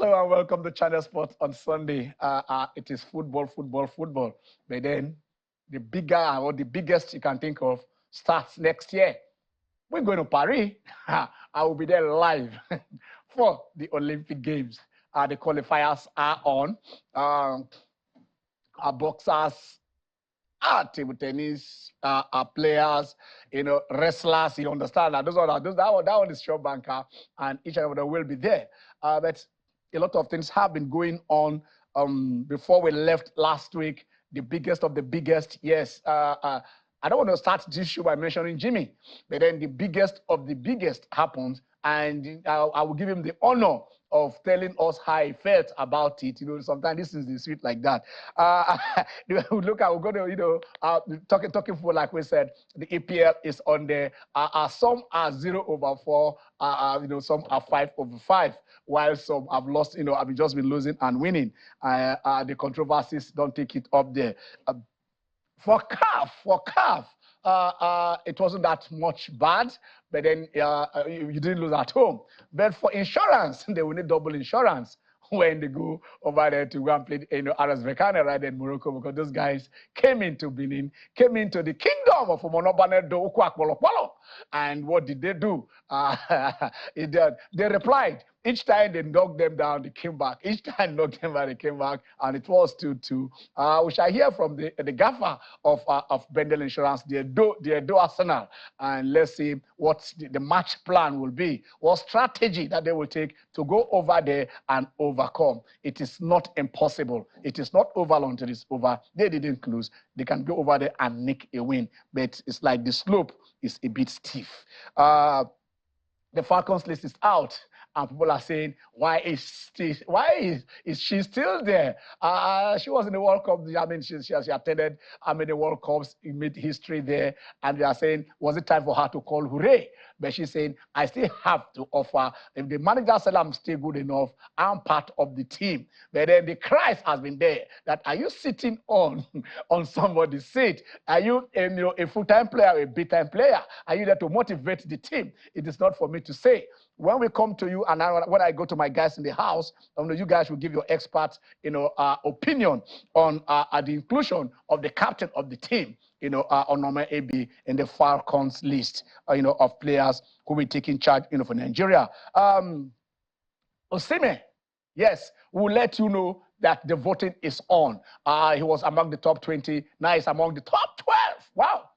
Hello and welcome to Channel Sports on Sunday. It is football, football, football. But then the bigger or the biggest you can think of starts next year. We're going to Paris. I will be there live for the Olympic Games. The qualifiers are on. Our boxers, table tennis, players, wrestlers. You understand that that one is short banker, and each and every one will be there. But a lot of things have been going on before we left last week. The biggest of the biggest, yes. I don't want to start this show by mentioning Jimmy, but then the biggest of the biggest happened, and I will give him the honor of telling us how he felt about it. Sometimes this is the sweet like that. Look, we're going to, talking football, like we said, the EPL is on there. Some are 0/4, some are 5/5, while some have lost, have just been losing and winning. The controversies don't take it up there. For CAF, it wasn't that much bad, but then you didn't lose at home. But for insurance, they will need double insurance when they go over there to go and play, RS Berkane right in Morocco, because those guys came into Benin, came into the kingdom of Monobane do Ukwakpolopolo. And what did they do? They replied. Each time they knocked them down, they came back. Each time knocked them down, they came back, and it was 2-2. We shall hear from the gaffer of Bendel Insurance, the Edo Arsenal, and let's see what the match plan will be, what strategy that they will take to go over there and overcome. It is not impossible. It is not over until it's over. They didn't lose. They can go over there and nick a win, but it's like the slope is a bit steep. The Falcons list is out. And people are saying, why is she still there? She was in the World Cup. I mean, she attended the World Cups, made history there. And they are saying, was it time for her to call hooray? But she's saying, I still have to offer. If the manager said I'm still good enough, I'm part of the team. But then the cry has been there that, are you sitting on somebody's seat? Are you a full-time player or a big-time player? Are you there to motivate the team? It is not for me to say. When we come to you, and when I go to my guys in the house, you guys will give your expert, opinion on the inclusion of the captain of the team, Onome AB in the Falcons list, of players who will be taking charge, for Nigeria. Osimhen, yes, we'll let you know that the voting is on. He was among the top 20. Now he's among the top 12. Wow.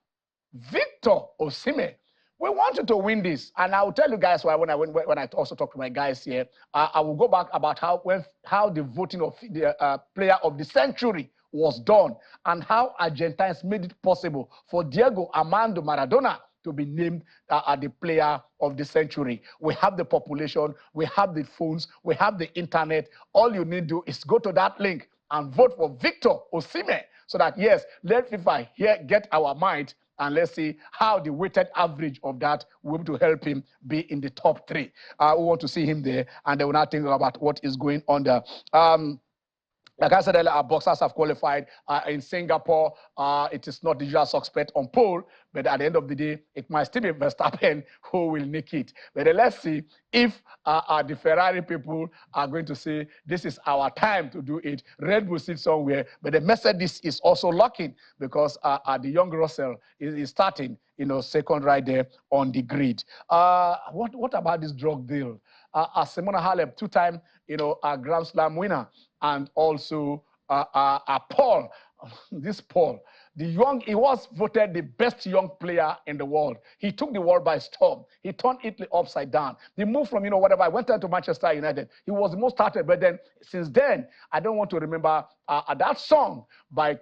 Victor Osimhen. We wanted to win this, and I will tell you guys why when I also talk to my guys here. I will go back about how the voting of the player of the century was done, and how Argentines made it possible for Diego Armando Maradona to be named the player of the century. We have the population, we have the phones, we have the internet. All you need to do is go to that link and vote for Victor Osimhen, so that, yes, let FIFA here get our mind. And let's see how the weighted average of that will be able to help him be in the top 3. We want to see him there, and they will not think about what is going on there. Like I said earlier, our boxers have qualified in Singapore. It is not the usual suspect on pole, but at the end of the day, it might still be Verstappen who will nick it. But let's see if the Ferrari people are going to say, this is our time to do it. Red Bull sits somewhere, but the Mercedes is also locking, because the young Russell is starting, second right there on the grid. What about this drug deal? Simona Halep, 2-time, Grand Slam winner, and also Paul. This Paul, he was voted the best young player in the world. He took the world by storm. He turned Italy upside down. He moved from, whatever, I went down to Manchester United. He was the most started, but then, since then, I don't want to remember that song by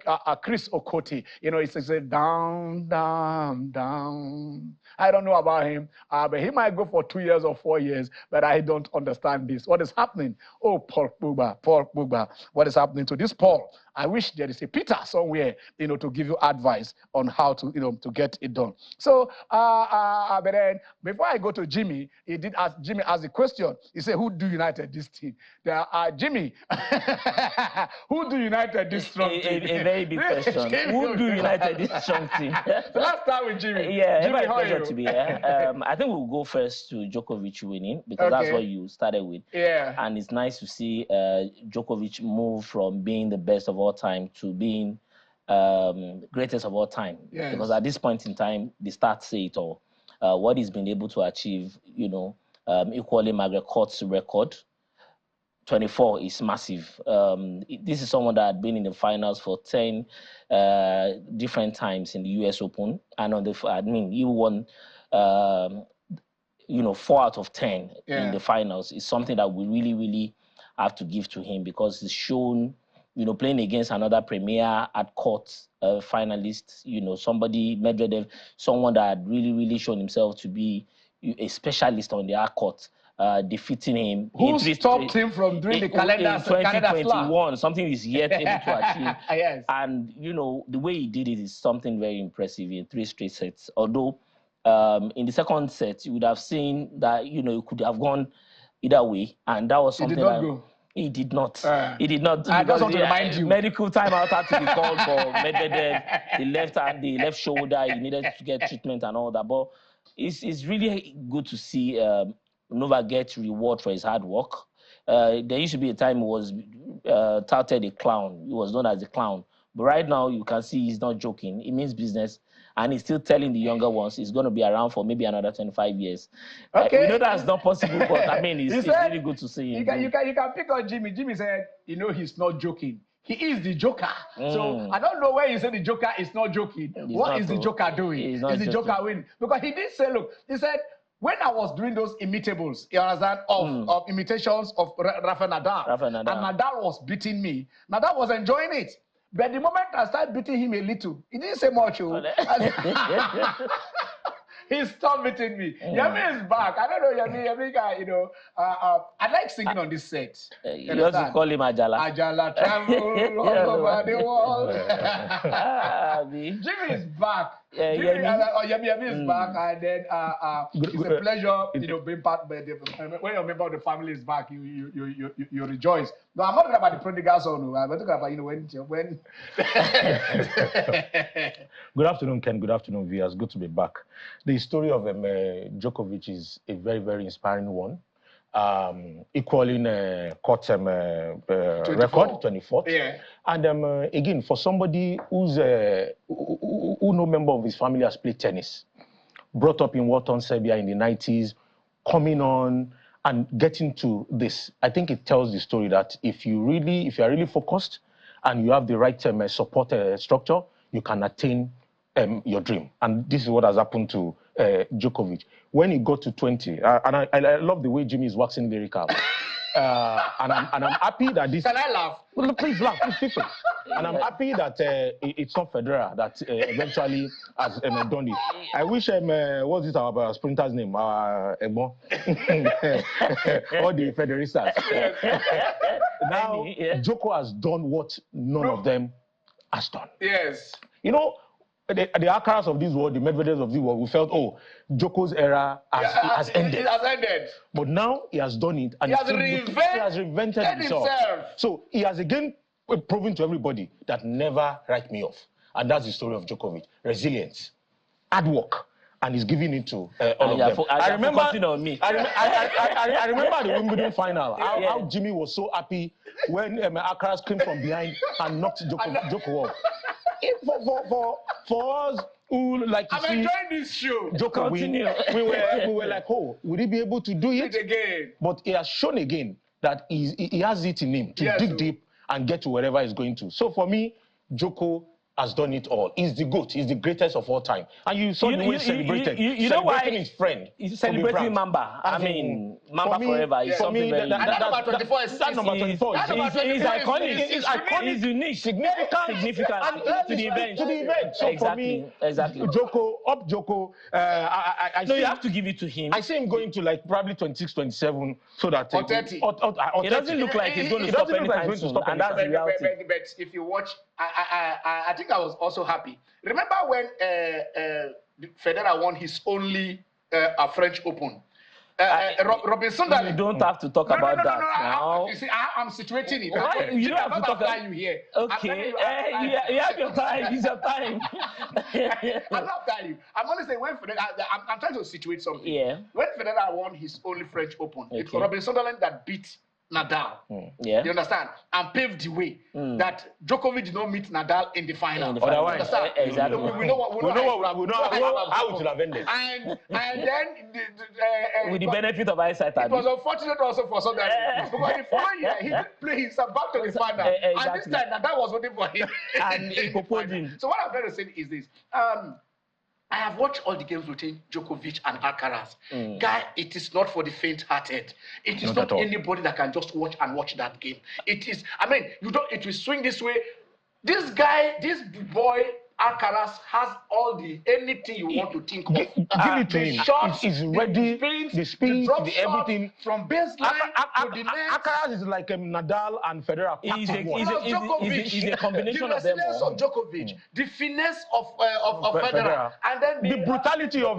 Chris Okoti. It says, down, down, down. I don't know about him, but he might go for 2 years or 4 years, but I don't understand this. What is happening? Oh, Paul Pogba, what is happening to this Paul? I wish there is a Peter somewhere, to give give you advice on how to, to get it done. So, but then before I go to Jimmy, Jimmy asked the question. He said, "Who do United this team?" Jimmy, who do United this strong team? A very big question. Who do United this strong team? So let's start with Jimmy. Yeah, Jimmy, my pleasure to be here. I think we'll go first to Djokovic winning because that's what you started with. Yeah. And it's nice to see Djokovic move from being the best of all time to being greatest of all time. Yes. Because at this point in time, the stats say it all. What he's been able to achieve, equally Margaret Court's record, 24 is massive. This is someone that had been in the finals for 10 different times in the US Open, and he won 4 out of 10 in the finals. Is something that we really, really have to give to him because he's shown, playing against another premier at court finalist, somebody, Medvedev, someone that had really, really shown himself to be a specialist on the hard court. Defeating him. Who stopped him from doing the calendar? In 2021, something is yet able to achieve. Yes. And, the way he did it is something very impressive in 3 straight sets. Although, in the second set, you would have seen that, he could have gone either way. And that was something He did not. He did not. I just want to remind you. Medical timeout had to be called for Medvedev. The left shoulder, he needed to get treatment and all that. But it's really good to see Novak get reward for his hard work. There used to be a time he was touted a clown. He was known as a clown. But right now, you can see he's not joking. He means business. And he's still telling the younger ones he's going to be around for maybe another 25 years. Okay. We know that's not possible, but I mean, it's really good to see him. You can pick on Jimmy. Jimmy said, he's not joking. He is the Joker. So I don't know where you say the Joker is not joking. What is the Joker doing? Is the Joker winning? Because he did say, look, he said, when I was doing those imitables, you understand, of imitations of Rafa Nadal, and Nadal was beating me, Nadal was enjoying it. But the moment I started beating him a little, he didn't say much. He stopped beating me. Yemi is back. I don't know, Yemi guy, I like singing on this set. You also call him Ajala. Ajala, travel all over the world. Jimmy is back. Yemi is back, and then it's a pleasure, being part. When a member of the family is back, you rejoice. No, I'm not talking about the prodigal son. I'm talking about when. Good afternoon, Ken. Good afternoon, viewers. Good to be back. The story of Djokovic is a very, very inspiring one. Equaling court record, 24th. Yeah. And again, for somebody who's who no member of his family has played tennis, brought up in Wharton, Serbia in the 90s, coming on and getting to this, I think it tells the story that if you are really focused and you have the right support structure, you can attain your dream. And this is what has happened to Djokovic. When he got to 20, and I love the way Jimmy is waxing lyrical. And I'm happy that this... Can I laugh? Well, please laugh, please feel free. And I'm happy that it's not Federer that eventually has done it. I wish, what's this our sprinter's name? Egbo. All the Federistas. Now, Djoko has done what none of them has done. Yes. The Akaras of this world, the Medvedevs of this world, we felt, Djoko's era has ended. It has ended. But now he has done it. And he has reinvented himself. So he has again proven to everybody that never write me off. And that's the story of Djokovic. Resilience, hard work, and he's giving it to all of them. I remember the Wimbledon final, how Jimmy was so happy when Akaras came from behind and knocked Djoko off. For us who like to see enjoying this show. Djoko win, we were like, would he be able to do it again? But he has shown again that he has it in him to dig deep and get to wherever he's going to. So for me, Djoko has done it all. He's the GOAT. He's the greatest of all time. And you saw the way he celebrated. You know why his friend. He's celebrating Mamba. I mean, Mamba forever. He's something very... That number 24 is... That number 24 is iconic. It's iconic. It's unique. Significant to the event. So for me, Djoko, you have to give it to him. I see him going to like probably 26, 27, so that... Or 30. It doesn't look like he's going to stop anytime soon. And that's the reality. But if you watch, I think I was also happy. Remember when Federer won his only French Open? Robinson, you don't have to talk about that now. You see, I'm situating it. Why? You don't have to talk about you here. Okay, you have your time. It's your time. I'm not telling you. I'm only saying when Federer. I'm trying to situate something. Yeah. When Federer won his only French Open, it's Robinson that beat Nadal. Yeah. You understand? And paved the way that Djokovic did not meet Nadal in the final. Otherwise, understand? Exactly. We know how it would have ended. And then with the benefit of hindsight, it was unfortunate also for some guys. Because the following year he didn't play his back to the final. Exactly. And this time Nadal was waiting for him. And he proposed him. So what I'm trying to say is this. I have watched all the games between Djokovic and Alcaraz. Guy, it is not for the faint-hearted. It is not anybody that can just watch that game. It is, I mean, it will swing this way. This guy, this boy, Alcaraz has all anything you want to think of. Give it to him. Shots, He's ready, the speed, the everything. From baseline to the net. Alcaraz is like Nadal and Federer. He's a combination of them. The finesse of Djokovic, the finesse of Federer, and then the brutality of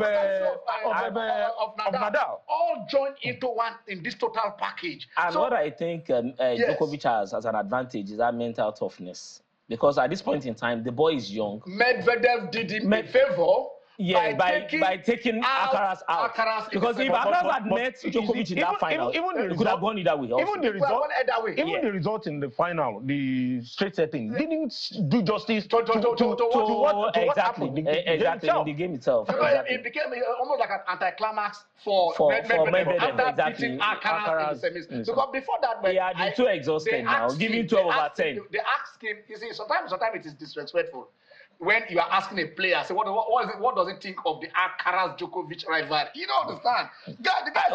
Nadal. All joined into one in this total package. And what I think Djokovic has as an advantage is that mental toughness. Because at this point in time, the boy is young. Medvedev did him a favor. Yeah, by taking Alcaraz out. Because if Alcaraz had met Djokovic in that final, it could have gone either way. Even the result in the final, the straight setting, didn't do justice to what happened in the game itself. It became almost like an anticlimax for Medvedev after beating Alcaraz in the semis. Because before that, he's too exhausted now, giving 12 over 10. They asked him, you see, sometimes it is disrespectful. When you are asking a player, say, what does it think of the Alcaraz Djokovic rivalry? You don't understand. The guy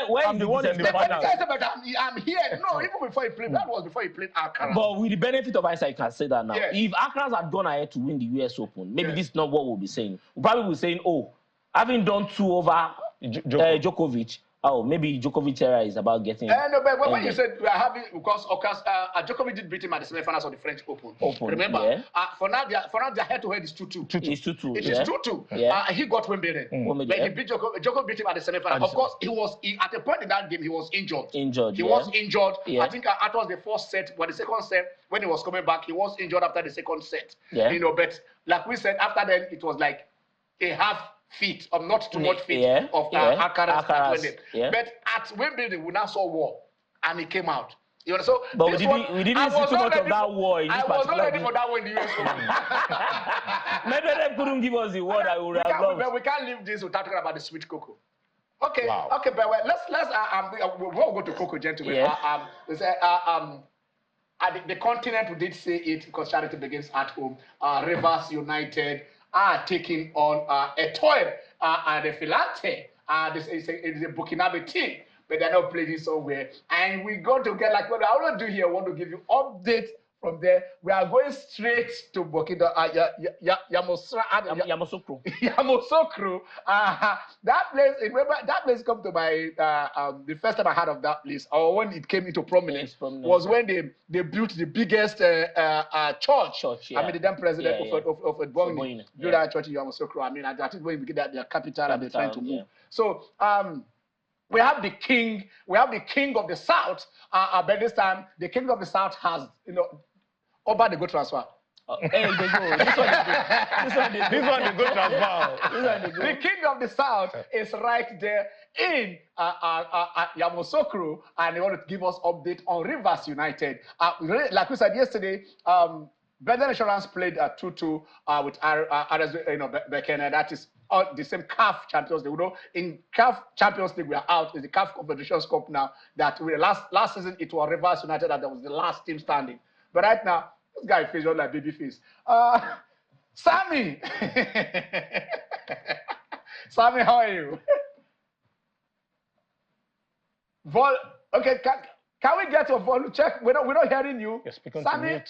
where I'm the one in the final. The guy said, but I'm here. No, even before he played, that was before he played Alcaraz. But with the benefit of hindsight, you can say that now. Yes. If Alcaraz had gone ahead to win the US Open, maybe this is not what we'll be saying. We'll probably be saying, having done 2 over Djokovic, maybe Djokovic era is about getting. No, but when you said we are having, because Djokovic did beat him at the semifinals of the French Open. Remember? Yeah. For now, their head-to-head is 2-2. It's 2-2. It is 2-2. Yeah. He got Wimbledon. But he beat Djokovic beat him at the semifinals. Of course, at a point in that game, he was injured. He was injured. I think towards the first set, but the second set, when he was coming back, he was injured after the second set. Yeah. But like we said, after then, it was like a half feet, of not too much feet of Alcaraz. But at Wimbledon, we now saw war, and he came out. You know, so but we didn't see too much of that war in this particular I was not ready for that war in the US Open. Medvedev couldn't give us the war that we would have loved. We can't leave this without talking about the sweet cocoa. Okay, okay, but let's we'll go to cocoa, gentlemen. Yeah. The continent, we did say it because charity begins at home. Rivers United are taking on Etoile and the Filante. This is a Burkinabe team, but they're not playing somewhere. And we're going to get, like what I want to do here, I want to give you update from there. We are going straight to Burkina Yamoussoukro. Yamoussoukro. That place, remember, that place come to my, the first time I heard of that place, or when it came into prominence, was when they built the biggest church. I mean, the then president of Bonny built that church in Yamoussoukro. I mean, I think when we get that their capital and they're trying to move. So, we have the king of the south, but this time the king of the south has, Oba the go transfer. Hey, they go. This one they go transfer. The king of the south is right there in Yamoussoukro, and they want to give us update on Rivers United. Like we said yesterday, Brethren Insurance played 2-2 with Bekene. That is the same CAF Champions League. In CAF Champions League, we are out. It's the CAF Confederations Cup now. That last season, it was Rivers United that was the last team standing. But right now, this guy feels just like baby face. Sammy! Sammy, how are you? Okay, can we get your volume check? We're not hearing you. You're speaking Sammy, to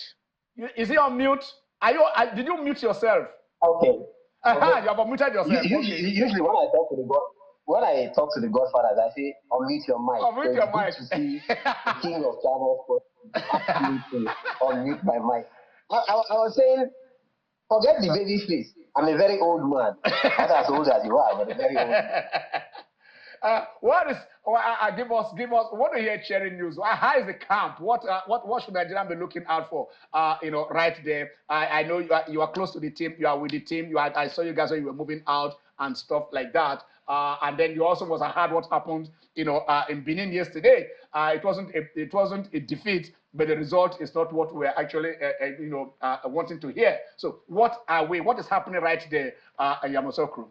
mute. Is he on mute? Did you mute yourself? Okay. You have unmuted yourself. Usually when I talk to the Godfathers, I say, unmute your mic. Unmute your mic. To see the king of channels unmute my mic. I was saying, Forget the baby face. I'm a very old man. Not as old as you are, but a very old man. What is? Give us. What do you hear? Sharing news. How is the camp? What should Nigeria be looking out for? Right there. I know you are close to the team. You are with the team. I saw you guys when you were moving out and stuff like that. And then you also must have heard what happened. In Benin yesterday. It wasn't a defeat, but the result is not what we're actually wanting to hear. So what is happening right there, Yamoussoukro?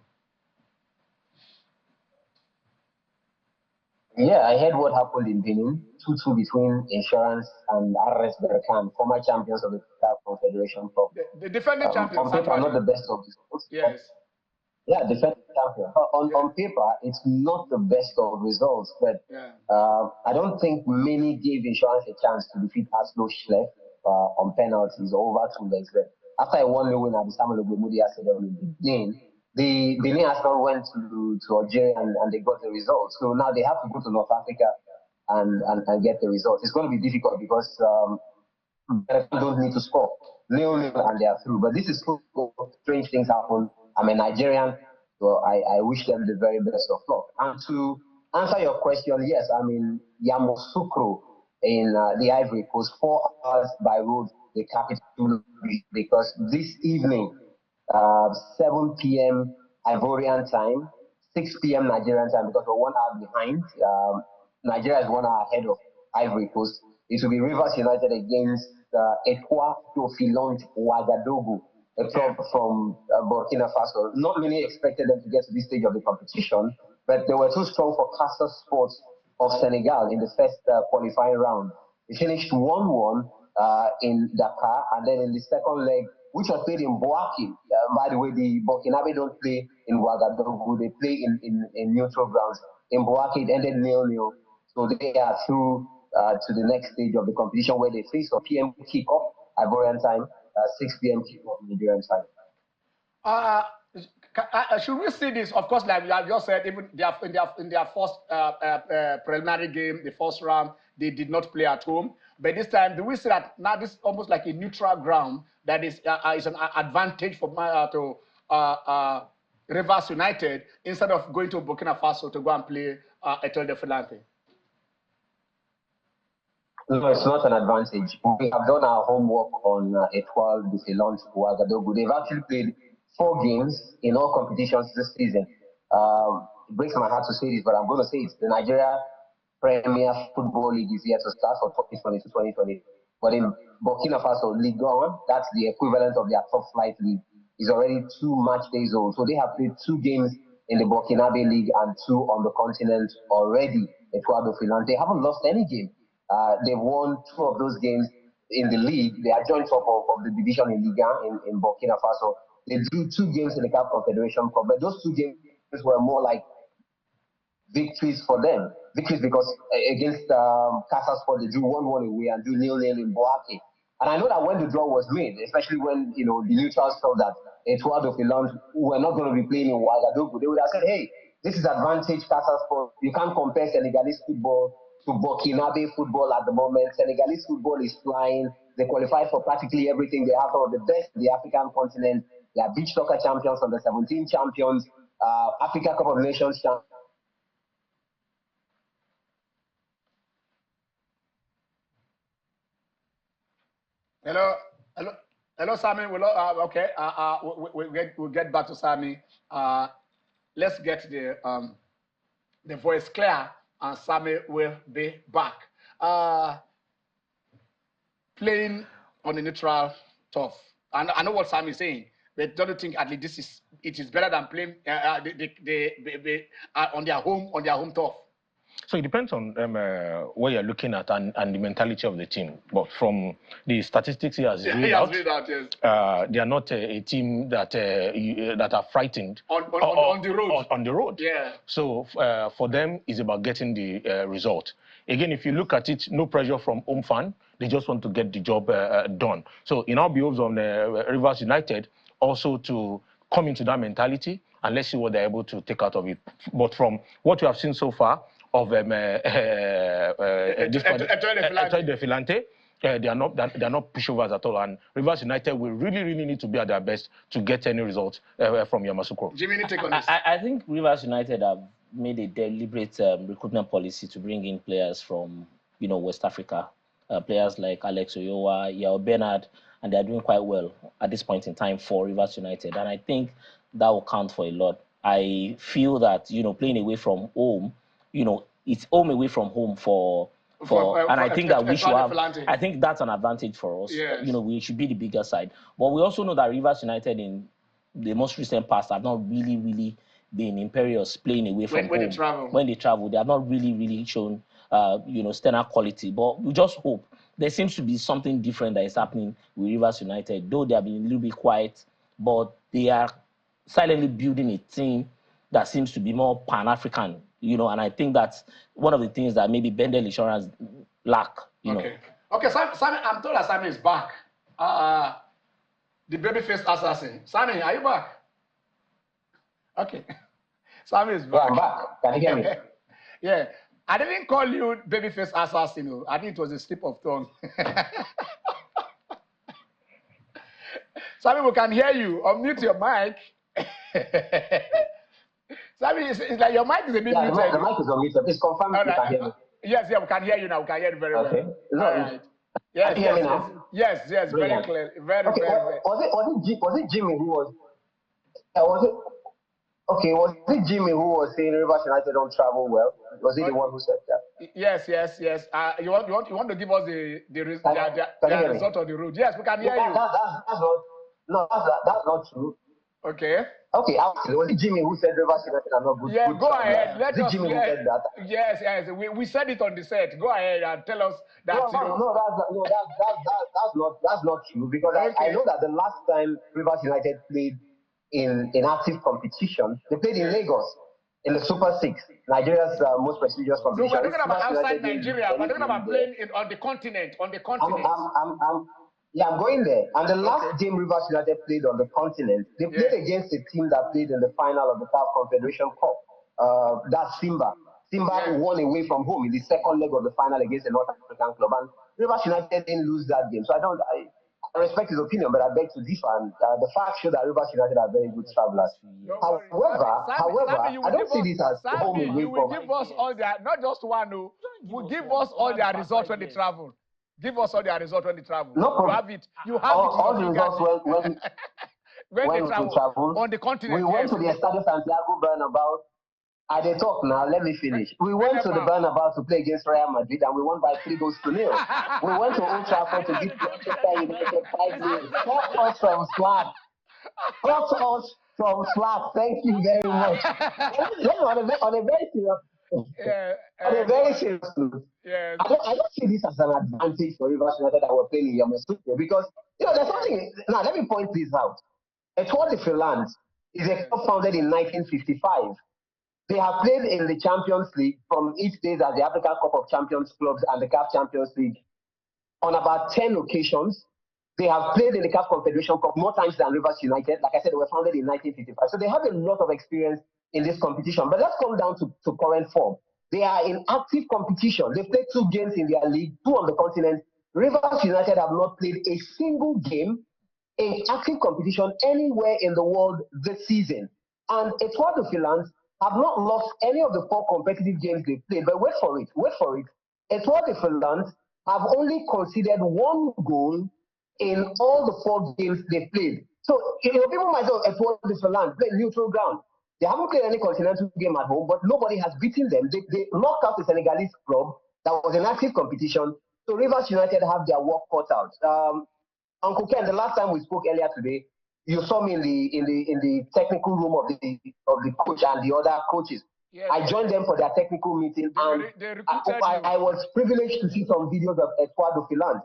Yeah, I heard what happened in Benin, 2-2 between Insurance and RS Berkane, former champions of the FIFA Confederation Cup. The defending champions. On paper, not the best of the sports. Yes. Yeah, defending champion. On paper, it's not the best of results, but I don't think many gave Insurance a chance to defeat Aslo Schleff on penalties over 2 legs. But after a 1-0 win at the Samuel Ogbemudia Stadium in Benin, the Benin Arsenal went to Algeria and they got the result. So now they have to go to North Africa and get the result. It's going to be difficult because they don't need to score. 0-0 and they are through. But this is football. Strange things happen. I'm a Nigerian, so I wish them the very best of luck. And to answer your question, yes, I'm in Yamoussoukro in the Ivory Coast, 4 hours by road, the capital, because this evening, 7 p.m. Ivorian time, 6 p.m. Nigerian time, because we're 1 hour behind. Nigeria is 1 hour ahead of Ivory Coast. It will be Rivers United against Etoile Dauphilange Ouagadougou, a club from Burkina Faso. Not many expected them to get to this stage of the competition, but they were too strong for Casa Sports of Senegal in the first qualifying round. They finished 1-1 in Dakar, and then in the second leg, which was played in Bouaké. By the way, the Burkinabe don't play in Ouagadougou, they play in neutral grounds. In Bouaké, it ended 0-0. So they are through to the next stage of the competition where they face a PM kickoff, Ivorian time, 6 p.m. kickoff, Nigerian time. Should we see this? Of course, like you have just said, even in their first preliminary game, the first round, they did not play at home. But this time, do we see that now this is almost like a neutral ground that is an advantage for Rivers United instead of going to Burkina Faso to go and play Etoile Dauphilange? No, it's not an advantage. We have done our homework on Etoile Dauphilange Ouagadougou. They've actually played 4 games in all competitions this season. It breaks my heart to say this, but I'm going to say it. The Nigeria Premier Football League is yet to start for 2022-2020. But in Burkina Faso, Ligue 1, that's the equivalent of their top flight league, is already 2 match days old. So they have played 2 games in the Burkinabe League and 2 on the continent already. Etoile Dauphilange, they haven't lost any game. They've won 2 of those games in the league. They are joint top of the division in Ligue 1 in Burkina Faso. They drew 2 games in the CAF Confederation Cup, but those 2 games were more like victories for them. Victories because against Casa Sport, they drew 1-1 away and drew 0-0 in Bouaké. And I know that when the draw was made, especially when the neutrals felt that Etoile Dauphilange were not going to be playing in Ouagadougou, they would have said, hey, this is advantage Casa Sport. You can't compare Senegalese football to Burkinabe football at the moment. Senegalese football is flying. They qualified for practically everything. They have some of the best in the African continent. They are beach soccer champions, under 17 champions, Africa Cup of Nations champions. Hello, Sammy. We'll get back to Sammy. Let's get the voice clear, and Sammy will be back. Playing on the neutral turf. I know what Sammy is saying, but don't you think at least it is better than playing on their home turf? So it depends on what you're looking at and the mentality of the team. But from the statistics he has read out, yes. They are not a team that are frightened on the road. On the road. Yeah. So for them, it's about getting the result. Again, if you look at it, no pressure from home fan. They just want to get the job done. So it now behoves on Rivers United also to come into that mentality, and let's see what they're able to take out of it. But from what we have seen so far of Etoile Dauphilange, They are not pushovers at all, and Rivers United will really need to be at their best to get any result from Yamoussoukro. Jimmy, any take on this? I think Rivers United have made a deliberate recruitment policy to bring in players from West Africa, players like Alex Oyowa, Yao Bernard, and they are doing quite well at this point in time for Rivers United, and I think that will count for a lot. I feel that playing away from home, it's home away from home and I think that we should have. I think that's an advantage for us. Yes. We should be the bigger side. But we also know that Rivers United in the most recent past have not really been imperious playing away from home. When they travel, they have not really shown standard quality. But we just hope there seems to be something different that is happening with Rivers United. Though they have been a little bit quiet, but they are silently building a team that seems to be more Pan-African. And I think that's one of the things that maybe Bendel Insurance lack. Okay, Sammy, I'm told that Sammy is back. The babyface assassin. Sammy, are you back? Okay. Sammy is back. Yeah, I'm back. Can you hear me? Yeah. I didn't call you babyface assassin. I think it was a slip of tongue. Sammy, we can hear you. Unmute your mic. Sammy, it's like your mic is a bit muted. The mic is unmuted. Please confirm if you can hear me. Yes, we can hear you now. We can hear you very well. Okay. All right. Yes, can you hear me now? Yes, very clear. Very. Was it Jimmy who was? Was it Jimmy who was saying Rivers United don't travel well? Was he the one who said that? Yes. You want to give us the result of the road? Yes, we can hear you. That's not true. Okay. Okay, was it Jimmy who said Rivers United are not good? Yeah, go ahead. Was it Jimmy who said that? Yes. We said it on the set. Go ahead and tell us that. No, that's not true, because I know that the last time Rivers United played in active competition, they played in Lagos in the Super 6, Nigeria's most prestigious competition. So we're talking about outside Nigeria. We're talking about playing on the continent. I'm going there. And the last game Rivers United played on the continent, they played against a team that played in the final of the CAF Confederation Cup. That's Simba. Simba won away from home in the second leg of the final against a North African club. And Rivers United didn't lose that game. So I respect his opinion, but I beg to differ. And the facts show that Rivers United are very good travelers. However, I don't see this as home away from. You will give us all their, not just one, will give us all their results when they travel. Give us all their results when they travel. No problem. You have it. You have all the results when they travel on the continent. We went to the Estadio Santiago Bernabeu. I dey talk now. Let me finish. We went to the Bernabeu to play against Real Madrid, and we won by 3-0. We went to Old Trafford to beat Manchester United 5-0. Cut us from slack. Thank you very much. On a very serious. On a very serious note, I don't see this as an advantage for Rivers United that we're playing in Yamoussoukro, because there's something. Now let me point this out. Etoile de Finland is a club founded in 1955. They have played in the Champions League from each days as the African Cup of Champions clubs and the CAF Champions League on about 10 occasions. They have played in the CAF Confederation Cup more times than Rivers United. Like I said, they were founded in 1955. So they have a lot of experience in this competition. But let's come down to current form. They are in active competition. They've played 2 games in their league, 2 on the continent. Rivers United have not played a single game in active competition anywhere in the world this season. And Etoile de Finland have not lost any of the 4 competitive games they've played. But wait for it. Etoile de Finland have only conceded 1 goal in all the 4 games they've played. So, people might say, Etoile de Finland play neutral ground. They haven't played any continental game at home, but nobody has beaten them. They knocked out the Senegalese club that was in active competition. So Rivers United have their work cut out. Uncle Ken, the last time we spoke earlier today, you saw me in the technical room of the coach and the other coaches. Yeah, I joined them for their technical meeting, and I was privileged to see some videos of Etoile de Finland.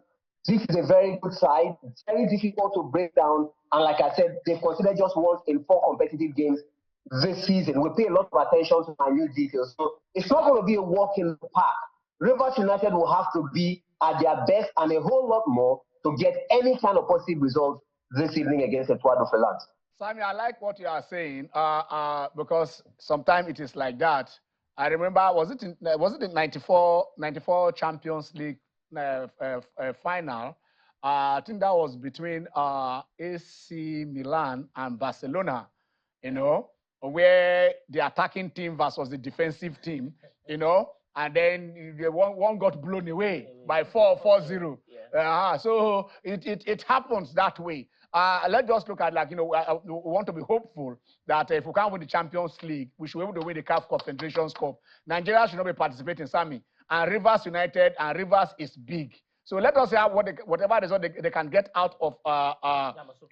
This is a very good side. It's very difficult to break down, and like I said, they've considered just once in 4 competitive games this season. We pay a lot of attention to minute details, so it's not going to be a walk in the park. Rivers United will have to be at their best and a whole lot more to get any kind of positive result this evening against Etoile de Finland. Sammy, I like what you are saying because sometimes it is like that. I remember, was it in 94 Champions League final. I think that was between AC Milan and Barcelona, you know, where the attacking team versus the defensive team, you know, and then one got blown away by 4-0. So it happens that way. Let's just look at, like, you know, we want to be hopeful that if we can't win the Champions League, we should be able to win the CAF Confederations Cup. Nigeria should not be participating, Sammy. And Rivers United, and Rivers is big. So let us see whatever result they can get out of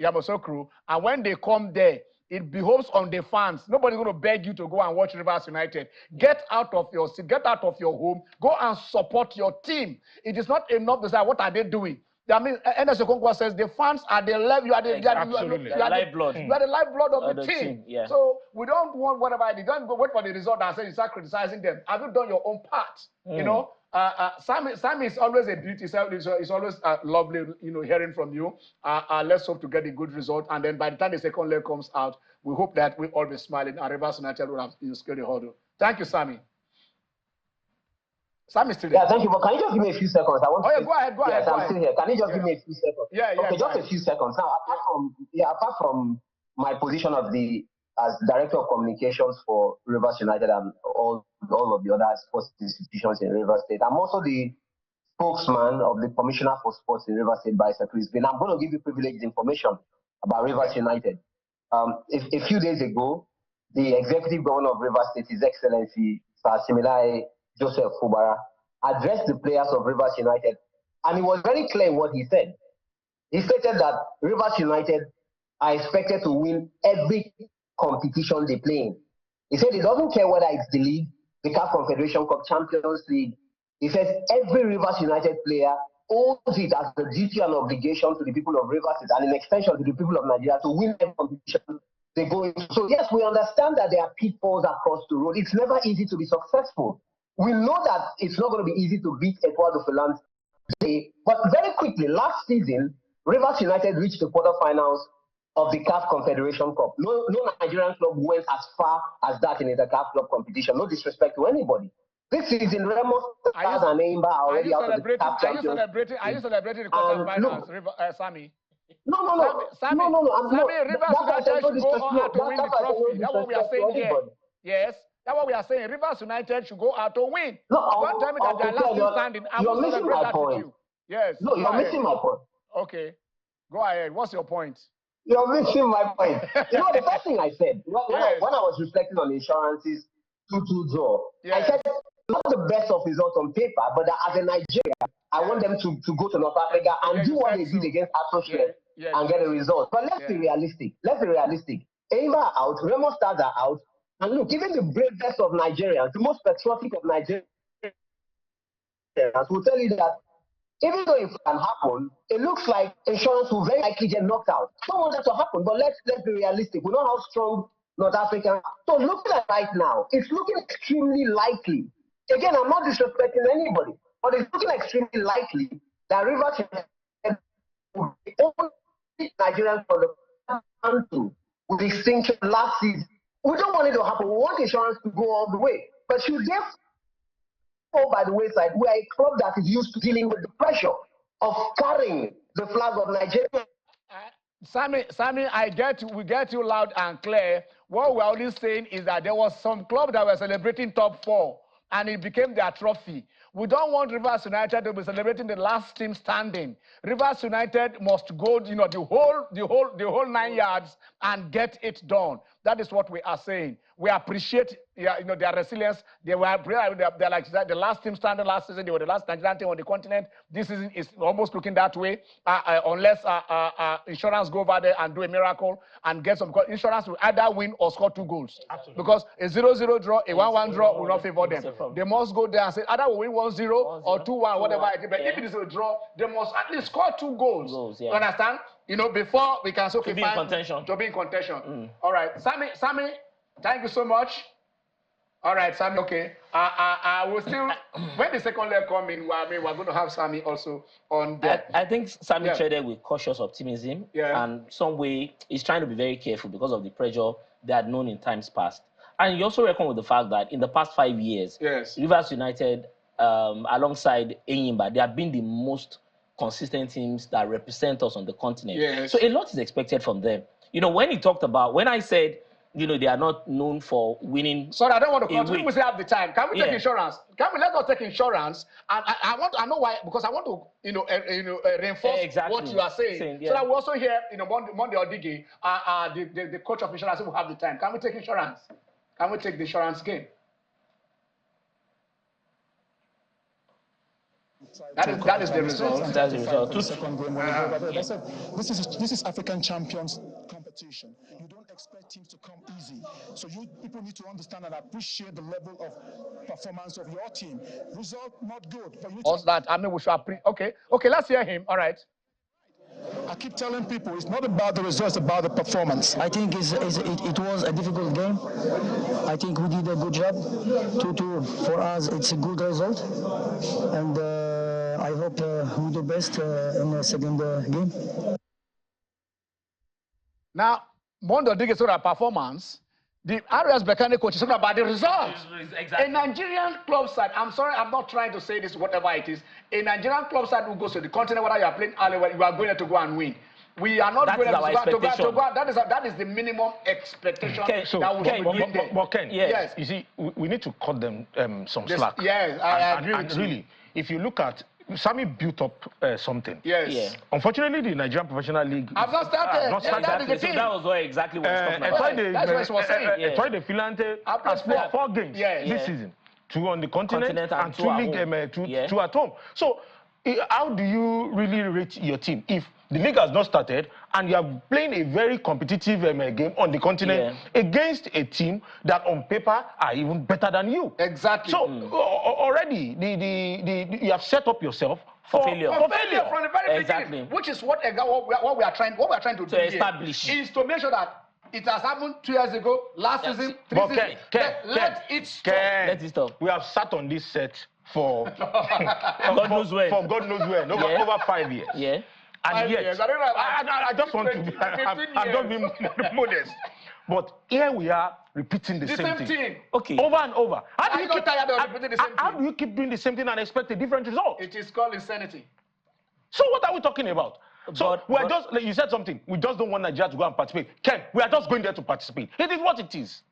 Yamoussoukro. And when they come there, it behoves on the fans. Nobody's going to beg you to go and watch Rivers United. Get out of your seat, get out of your home, go and support your team. It is not enough to say, what are they doing? I mean, Ernest Okonkwo says the fans are the lifeblood. You are the lifeblood of the team. Yeah. So we don't want whatever it is. Don't go wait for the result and say you start criticizing them. Have you done your own part? You know, Sam is always a beauty. It's always lovely, you know, hearing from you. Let's hope to get a good result, and then by the time the second leg comes out, we hope that we'll all be smiling and Rivers United will have scaled the hurdle. Thank you, Sammy. Sam is still there. Yeah, thank you. But can you just give me a few seconds? I want go ahead. I'm still here. Can you just give me a few seconds? Okay, just a few seconds. Now, apart from my position as Director of Communications for Rivers United and all of the other sports institutions in Rivers State, I'm also the spokesman of the Commissioner for Sports in Rivers State, Barrister Chris Bain. I'm going to give you privileged information about Rivers United. A few days ago, the Executive Governor of Rivers State, His Excellency Sir Similaye Joseph Fubara, addressed the players of Rivers United, and he was very clear in what he said. He stated that Rivers United are expected to win every competition they play in. He said he doesn't care whether it's the league, the CAF Confederation Cup, Champions League. He says every Rivers United player owes it as a duty and obligation to the people of Rivers and in extension to the people of Nigeria to win every competition they go into. So yes, we understand that there are pitfalls across the road. It's never easy to be successful. We know that it's not going to be easy to beat Ecuador Finland today, but very quickly, last season, Rivers United reached the quarterfinals of the CAF Confederation Cup. No Nigerian club went as far as that in the CAF club competition. No disrespect to anybody. This season, Remo Stars and Eimba are already out of the CAF champions. Are you celebrating the quarterfinals, Sammy? No. Sammy, Rivers United should go on out to win the trophy. That's what we are saying here. Yes. That's what we are saying. Rivers United should go out to win. Don't tell me that they're last standing. You're missing my point. Yes. No, you're missing my point. Okay. Go ahead. What's your point? You're missing my point. You know, the first thing I said, when I was reflecting on insurance's 2-2 draw, I said, not the best of results on paper, but as a Nigerian, I want them to go to North Africa and do what they did against Atoshe and get a result. But let's be realistic. Eimba are out, Remo Stars are out, and look, even the bravest of Nigerians, the most patriotic of Nigerians will tell you that even though it can happen, it looks like insurance will very likely get knocked out. Don't want that to happen, but let's be realistic. We know how strong North Africa are. So looking at right now, it's looking extremely likely. Again, I'm not disrespecting anybody, but it's looking extremely likely that Rivers will be only Nigerian for the country with distinction last season. We don't want it to happen. We want insurance to go all the way. But should they fall by the wayside? We are a club that is used to dealing with the pressure of carrying the flag of Nigeria. Sammy, we get you loud and clear. What we're only saying is that there was some club that were celebrating top 4, and it became their trophy. We don't want Rivers United to be celebrating the last team standing. Rivers United must go, you know, the whole 9 yards and get it done. That is what we are saying. We appreciate, you know, their resilience. They're like the last team standing last season. They were the last Nigerian team on the continent. This season is almost looking that way, unless insurance go over there and do a miracle and get some. Because insurance will either win or score 2 goals. Absolutely. Because a 0-0 draw, a 1-1 draw will not favor them. They must go there and say either we win 1-0 or 2-1, whatever it is. But if it is a draw, they must at least score 2 goals. You understand? You know, before we can say, okay, to be in contention. To be in contention. All right, Sammy, thank you so much. All right, Sammy, okay. I will still, when the second leg comes in, we're going to have Sammy also on there. I think Sammy traded with cautious optimism, and some way he's trying to be very careful because of the pressure they had known in times past. And you also reckon with the fact that in the past 5 years, Rivers United alongside Enyimba, they have been the most consistent teams that represent us on the continent. Yes. So a lot is expected from them. You know, when I said, you know, they are not known for winning. Sorry, I don't want to continue. We still have the time. Can we take insurance? Let us take insurance? And I know why, because I want to, reinforce what you are saying. So that we also hear, Monday Odigi, the coach of insurance, will have the time. Can we take insurance? Can we take the insurance game? That is the result. That's the result. This is African champions competition. You don't expect teams to come easy. So you people need to understand and appreciate the level of performance of your team. Result not good, but you need to... that? I mean, we should okay, let's hear him. All right. I keep telling people it's not about the results, it's about the performance. I think it was a difficult game. I think we did a good job. 2-2 for us, it's a good result. And I hope we do best in the second game. Now, Mondo Diggs sort of performance. The RS Bekane coach is talking about the results. Exactly. A Nigerian club side, I'm sorry, I'm not trying to say this, whatever it is. A Nigerian club side who goes to the continent, whether you are playing Alleyway, you are going to go and win. We are not going to go. That is the minimum expectation that we will win. But Ken, yes. You see, we need to cut them some slack. Yes, I agree and really, if you look at Sammy built up something. Yes. Yeah. Unfortunately, the Nigerian Professional League have not started. Exactly. So that was exactly what he's talking about. That's what he was saying. Troy de Filante has played 4 games this season. 2 on the continent and 2 league, 2 at home. So how do you really rate your team if the league has not started and you are playing a very competitive game on the continent against a team that on paper are even better than you? Exactly. So already you have set up yourself for failure from the very beginning, which is what we are trying to do establish is to make sure that it has happened 2 years ago, last season, 3 seasons. Let it stop. We have sat on this set for God knows when. For God knows when, over 5 years. Yeah. And yet, I just want to be, I'm just being modest. But here we are repeating the same thing. Okay. Over and over. How do you keep doing the same thing and expect a different result? It is called insanity. So what are we talking about? So you said something. We just don't want Nigeria to go and participate. Ken, we are just going there to participate. It is what it is.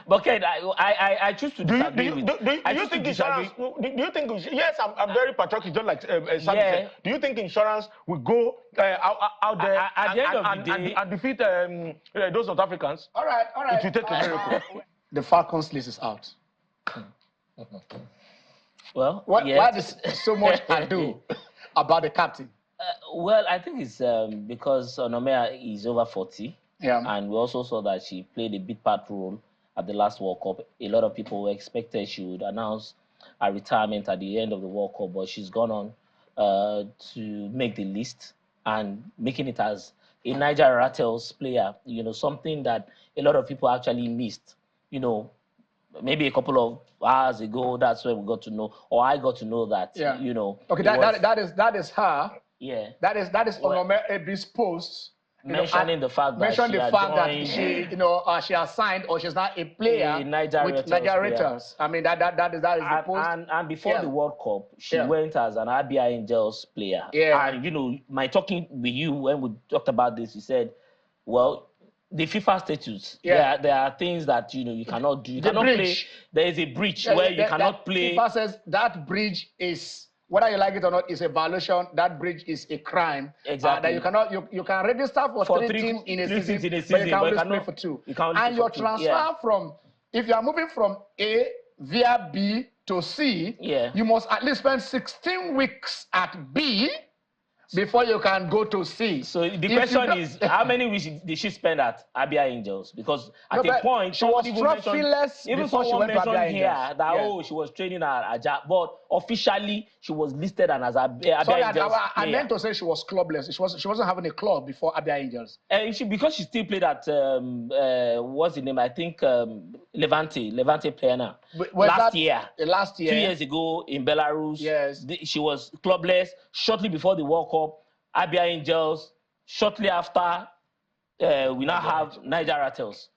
But Ken, I choose to disagree with. Do you think insurance? Yes, I'm very patriotic, just like Sam said. Do you think insurance will go out there at the end of the day and defeat those South Africans? All right. It will take a miracle. The Falcons list is out. Well, why does so much ado about the captain? Well, I think it's because Onomea is over 40. Yeah. And we also saw that she played a big part role at the last World Cup. A lot of people were expected she would announce her retirement at the end of the World Cup, but she's gone on to make the list and making it as a Niger Rattles player, something that a lot of people actually missed. Maybe a couple of hours ago, that's when we got to know, or I got to know that, Okay, that is her. Yeah. That is Onome Ebi's post. Mentioning the fact that she has signed or she's not a player with Niger Rattles. I mean that is the post. And before the World Cup, she went as an Abia Angels player. Yeah. And my talking with you when we talked about this, you said, well, the FIFA statutes. Yeah. There are things that you cannot do. You cannot play. There is a breach where you cannot play. FIFA says that breach is, whether you like it or not, is a violation. That breach is a crime. Exactly. That you can register for 3 teams in a season, but you can only play for 2. And your transfer from, if you are moving from A via B to C, you must at least spend 16 weeks at B before you can go to C. So the question is, how many weeks did she spend at Abia Angels? Because at a point, she was trophyless before she went to Abia Angels. That she was training at Aja, but officially she was listed as Abia Angels. I meant to say she was clubless. She wasn't having a club before Abia Angels. Because she still played at what's the name? I think Levante player now. Last year, 2 years ago in Belarus. Yes, she was clubless. Shortly before the World Cup, Abia Angels. Shortly after, we now have Niger Rattles.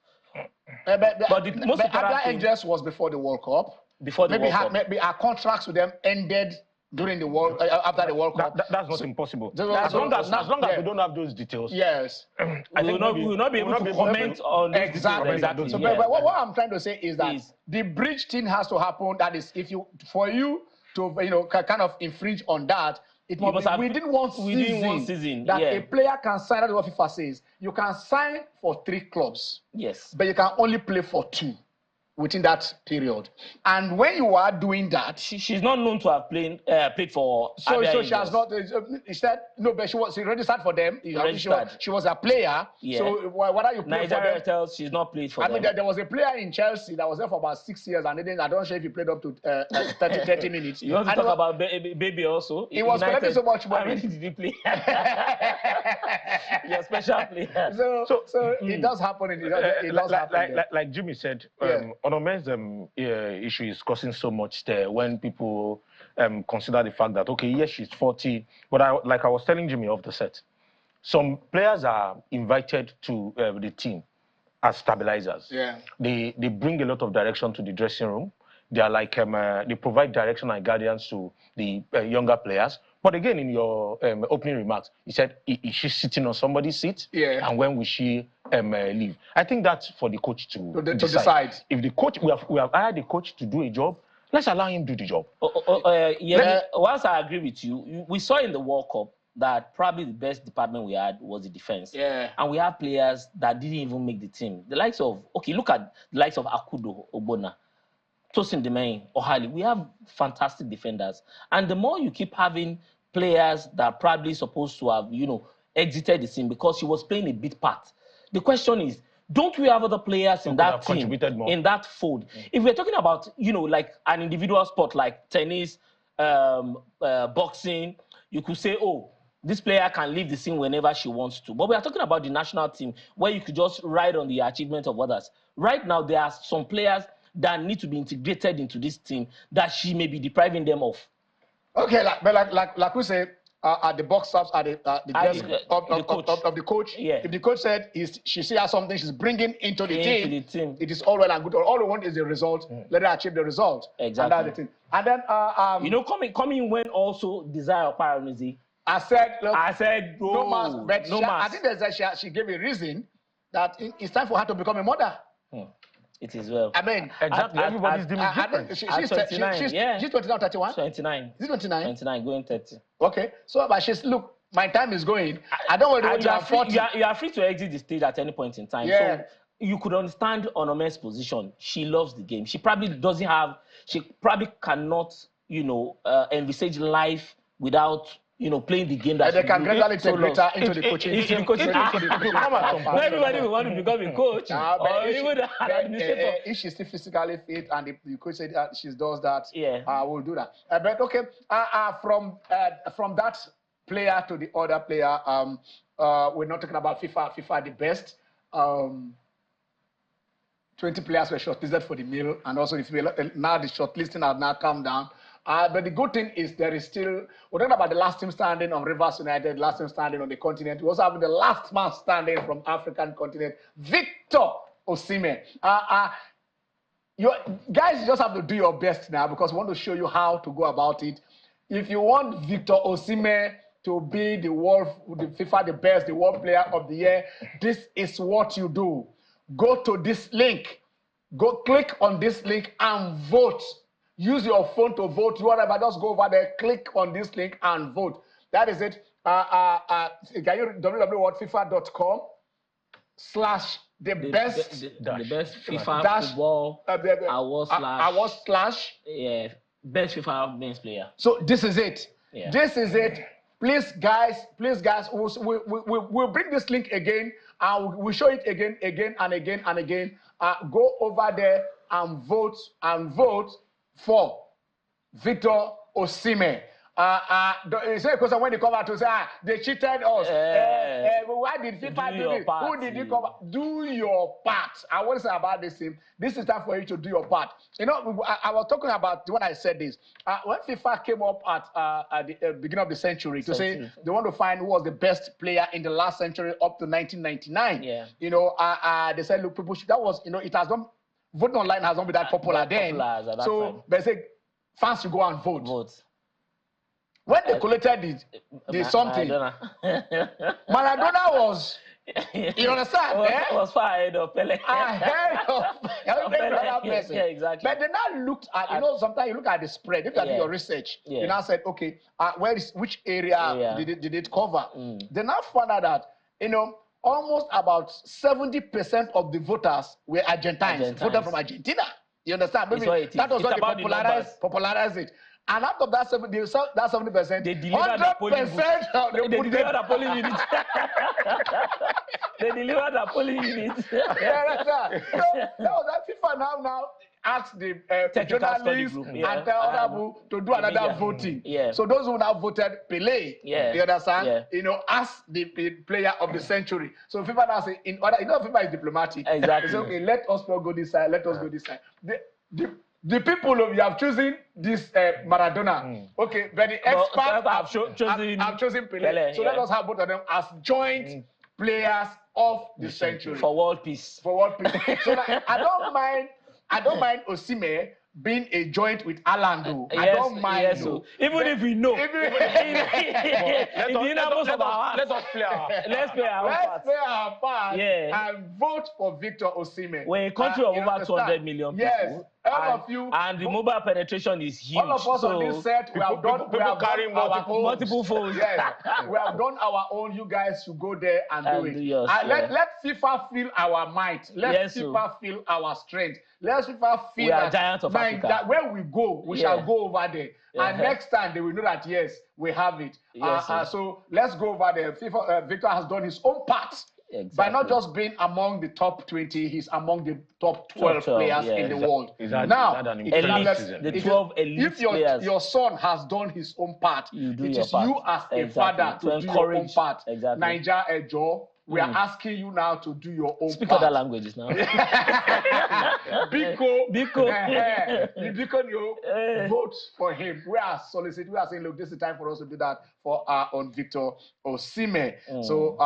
But Abia Angels was before the World Cup. before the World Cup. Maybe our contracts with them ended during the World after the World Cup. That's not impossible. As long as we don't have those details. Yes. We will not be able to comment on those details. Exactly. So, but what I'm trying to say is that the bridge thing has to happen. That is, for you to kind of infringe on that, it must be within one season that a player can sign. That's what FIFA says. You can sign for 3 clubs. Yes. But you can only play for 2 within that period. And when you are doing that, she's not known to have played for. So she has not. She said no, but she registered for them. She was a player. Yeah. So what are you playing for them? Nigeria tells she's not played for them. I mean, there was a player in Chelsea that was there for about 6 years, and I don't know if he played up to 30 minutes. You want to talk about baby also? He was collecting so much money. How many did he play? Your special player. So it does happen. It does happen. Like Jimmy said. Onome's issue is causing so much there when people consider the fact that, okay, yes, she's 40, but like I was telling Jimmy off the set, some players are invited to the team as stabilizers. Yeah. They bring a lot of direction to the dressing room. They are like, they provide direction and guidance to the younger players. But again, in your opening remarks, you said, is she sitting on somebody's seat? Yeah. And when will she leave? I think that's for the coach to decide. If the coach, we have hired the coach to do a job, let's allow him do the job. Once I agree with you, we saw in the World Cup that probably the best department we had was the defense. Yeah. And we have players that didn't even make the team. The likes of, look at the likes of Akudo, Ogbonna, Tosin Demain, Ohali. We have fantastic defenders. And the more you keep having players that are probably supposed to have, exited the team because she was playing a big part. The question is, don't we have other players in that team, in that fold? If we're talking about, like an individual sport like tennis, boxing, you could say, oh, this player can leave the scene whenever she wants to. But we are talking about the national team where you could just ride on the achievement of others. Right now, there are some players that need to be integrated into this team that she may be depriving them of. Okay, like we say, the box stops at the desk of the coach. Yeah. If the coach said she has something she's bringing into the team, it is all well and good. All we want is the result. Let her achieve the result. Exactly. And that's the thing. And then coming when also desire of Paranizi. I said, look, no mass. But I think she gave a reason that it's time for her to become a mother. It is well. I mean, exactly. Everybody's doing different. She's 29. She's 29 or 31? 29. Is it 29? 29, going 30. Okay. So, but look, my time is going. I don't want to go to 40. You are free to exit the stage at any point in time. Yeah. So you could understand Onome's position. She loves the game. She probably cannot, envisage life without playing the game that they can gradually take greater into the coaching. Not everybody will want to become a coach or even an administrator. If she's still physically fit and the coach said she does that, we'll do that. But okay, from that player to the other player, we're not talking about FIFA the best. 20 players were shortlisted for the male, and also now the shortlisting has now come down. But the good thing is we're talking about the last team standing on Rivers United, last team standing on the continent. We also have the last man standing from African continent, Victor Osimhen. You guys just have to do your best now because we want to show you how to go about it. If you want Victor Osimhen to be the FIFA the best, the world player of the year, this is what you do. Go to this link. Go click on this link and vote. Use your phone to vote, whatever. Just go over there, click on this link and vote. That is it. www.fifa.com/the best FIFA football award / best FIFA men's player. So this is it. Yeah. This is it. Please, guys, we'll bring this link again and we'll show it again and again. Go over there and vote for Victor Osimhen. It's a question when they come out to say, they cheated us. Why did FIFA do this? Who did you cover? Do your part. I want to say about this thing. This is time for you to do your part. I was talking about when I said this. When FIFA came up at the beginning of the century to say they want to find who was the best player in the last century up to 1999. Yeah. They said, look, people, that was, it has done voting online has not been that popular then. So they say fans should go and vote. When they collected the something, Maradona was, you understand? Was far ahead of Pele. Ahead of every other person. Yeah, exactly. But they now looked at, sometimes you look at the spread. If you do your research, you now said, okay, which area did it cover? They now found out that, almost about 70% of the voters were Argentines. Voted from Argentina. You understand? Maybe that was what they popularized it. And out of that 70%, they delivered the polling unit. They delivered the polling unit. That was that FIFA now asked the journalists and tell other people to do another voting. So those who now voted Pele, you understand? As the player of the century. So FIFA now say, FIFA is diplomatic. Exactly. It's okay, let us not go this side, let us go this side. The people you have chosen this Maradona, okay, but the experts have chosen Pele. So let us have both of them as joint players of the century for world peace. So I don't mind Osimhen being a joint with Alando. I don't mind. Even if we know. Let us play our part. And vote for Victor Osimhen. We're a country of over 200 million people. Yes. All of you. And the mobile penetration is huge. All of us on this set, we have done multiple phones. Yes. We have done our own. You guys should go there and do it. Let FIFA feel our might. Let FIFA feel our strength. Let FIFA feel that where we go, we shall go over there. And next time they will know that yes, we have it. So let's go over there. Victor has done his own part. By not just being among the top 20, he's among the top 12 players in the world. Now, the 12 elite players. If your son has done his own part, it is you as a father to do your own part. Niger Ejo, we are asking you now to do your own Speak part. other languages now. Biko, vote for him. We are soliciting. We are saying, look, this is time for us to do that for our own Victor Osimhen. So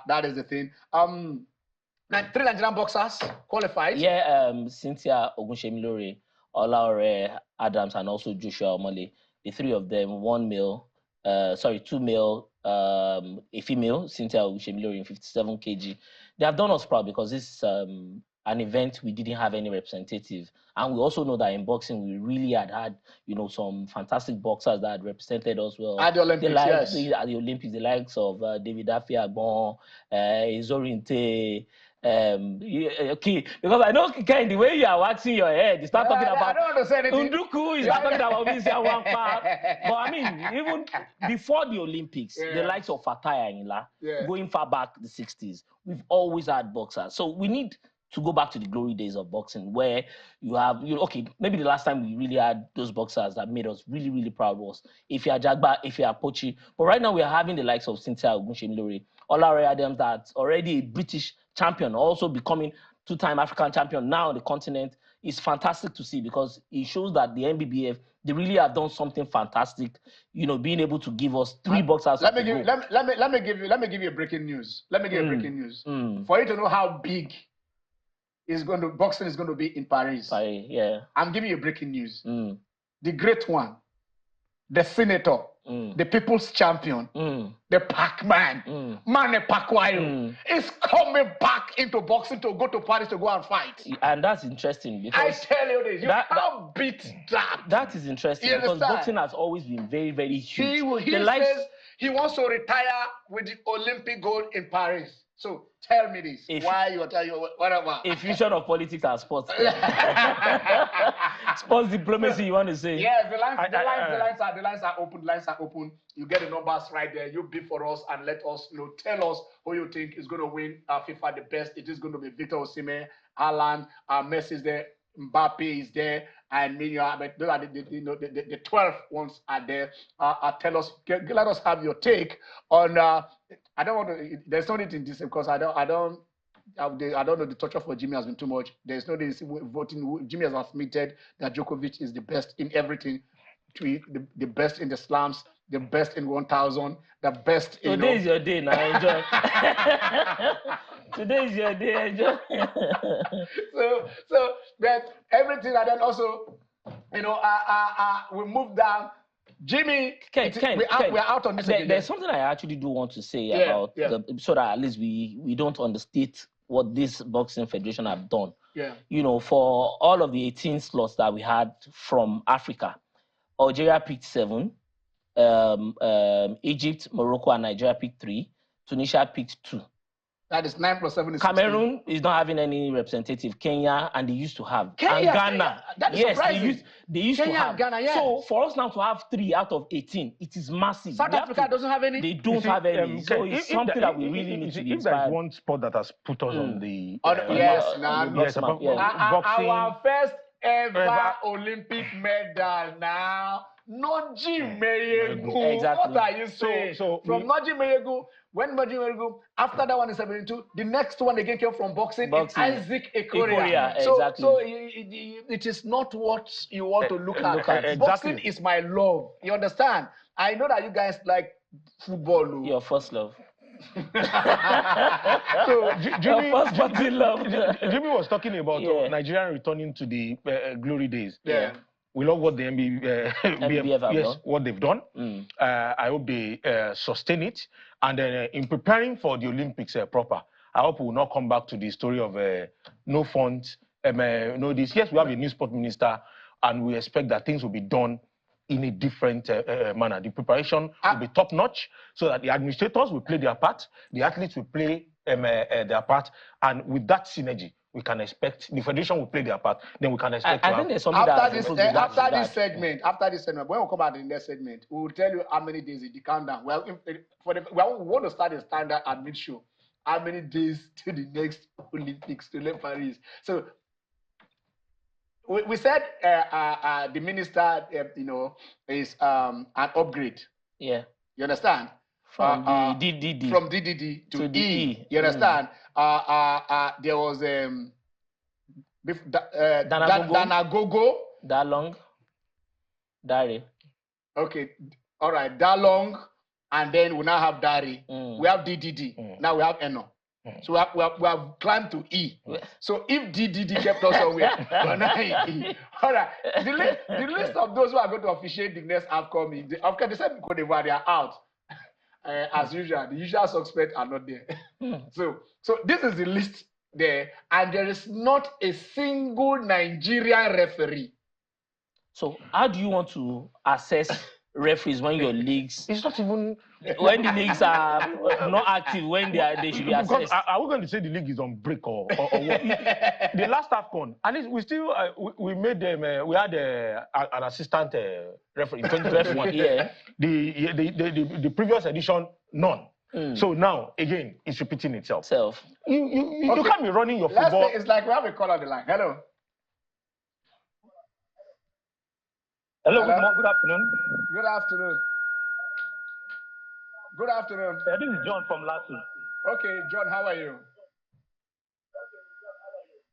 that is the thing. 3 Nigerian boxers qualified. Cynthia Ogunshemilore, Olaore Adams, and also Joshua Omole. The 3 of them, 2 male, a female, Cynthia Ogunshemilore in 57 kg. They have done us proud because this is an event we didn't have any representative. And we also know that in boxing, we really had some fantastic boxers that had represented us well. At the Olympics, at the Olympics, the likes of David Afiagbon, Izorinte, okay, because I know Ken, the way you are waxing your head, you start talking about I don't understand anything. Unduku, you start talking about Vincia Wampa. But I mean, even before the Olympics, the likes of Fataya Inla, going far back the 60s, we've always had boxers. So we need to go back to the glory days of boxing where you have, maybe the last time we really had those boxers that made us really, really proud was Ifeanyi Jagba, Ifeanyi Pochi. But right now we are having the likes of Cynthia Ogunshemilore, Olaore Adams, that's already a British champion, also becoming 2-time African champion now on the continent. Is fantastic to see because it shows that the NBBF, they really have done something fantastic, being able to give us 3 boxers. Let me give you a breaking news. For you to know how big boxing is going to be in Paris. I'm giving you breaking news. The great one, the senator, the people's champion, the Pac-Man, Manny Pacquiao, is coming back into boxing to go to Paris to go and fight. And that's interesting because I tell you this, you can't beat that. That is interesting because boxing has always been very, very huge. He says he wants to retire with the Olympic gold in Paris. So tell me this. Why you are telling whatever? A fusion of politics and sports. Sports diplomacy, you want to say? Yes, the lines are open. Lines are open. You get the numbers right there. You bid for us and let us know. Tell us who you think is going to win FIFA the best. It is going to be Victor Osimhen, Haaland, Messi is there, Mbappe is there, and but those are the 12 ones are there. Tell us, let us have your take on. I don't want to. There's no need in this because I don't know. The torture for Jimmy has been too much. There's no need voting. Jimmy has admitted that Djokovic is the best in everything. the best in the slums, the best in 1,000, the best in. Today is your day now, enjoy. Today is your day, enjoy. so that everything, and then also, we move down. Jimmy, we're out on this. There's something I actually do want to say about so that at least we don't understate what this boxing federation have done. Yeah. For all of the 18 slots that we had from Africa, Algeria picked 7, Egypt, Morocco, and Nigeria picked 3, Tunisia picked 2. That is 9 plus 7 is Cameroon 16. is not having any representative. Kenya, and they used to have. Kenya, and Ghana. That is surprising. They used Kenya to have. And Ghana, yes. So for us now to have 3 out of 18, it is massive. South Africa doesn't have any. They don't have any. So it's something that we really need to be inspired. If there's one sport that has put us on the boxing. Our first ever Olympic medal now. Noji Meyegu. Exactly. What are you saying? From Noji Meyegu, when Noji Meyegu, after that one in 72, the next one again came from boxing. Isaac Ikoria. Exactly. So it is not what you want to look at. Exactly. Boxing is my love. You understand? I know that you guys like football. Your first love. So Jimmy was talking about Nigerian returning to the glory days. Yeah. We love what the NBF what they've done. I hope they sustain it. And then in preparing for the Olympics proper, I hope we will not come back to the story of no funds, no this. Yes, we have a new sport minister, and we expect that things will be done in a different manner. The preparation will be top-notch, so that the administrators will play their part, the athletes will play their part, and with that synergy, we can expect the federation will play their part. Then we can expect. I think there's something after this segment, when we come out in the next segment, we will tell you how many days in the countdown. Well, we want to start a standard at mid-show. How many days to the next Olympics to Paris? So we said the minister, is an upgrade. Yeah. You understand? From DDD. From DDD to E. You understand? There was Danagogo. Dalong. Dare. Okay. All right. Dalong. And then we now have Dari. We have DDD. Now we have Eno. So we have climbed to E. So if DDD kept us somewhere, we're now in E. All right. The list of those who are going to officiate the next AFCON, they said Cote d'Ivoire, they are out. As usual, the usual suspects are not there. So this is the list there, and there is not a single Nigerian referee. So how do you want to assess referees when your leagues? It's not even when the leagues are not active, when they should be assessed. Are we going to say the league is on break or what? The last AFCON, at least we still we made them. We had an assistant referee in 2021. Yeah. The previous edition, none. So now again, it's repeating itself. You can't be running your football. It's like we have a call on the line. Hello. Hello. Good afternoon. Good afternoon. Good afternoon. This is John from Lasso. Okay, John, how are you?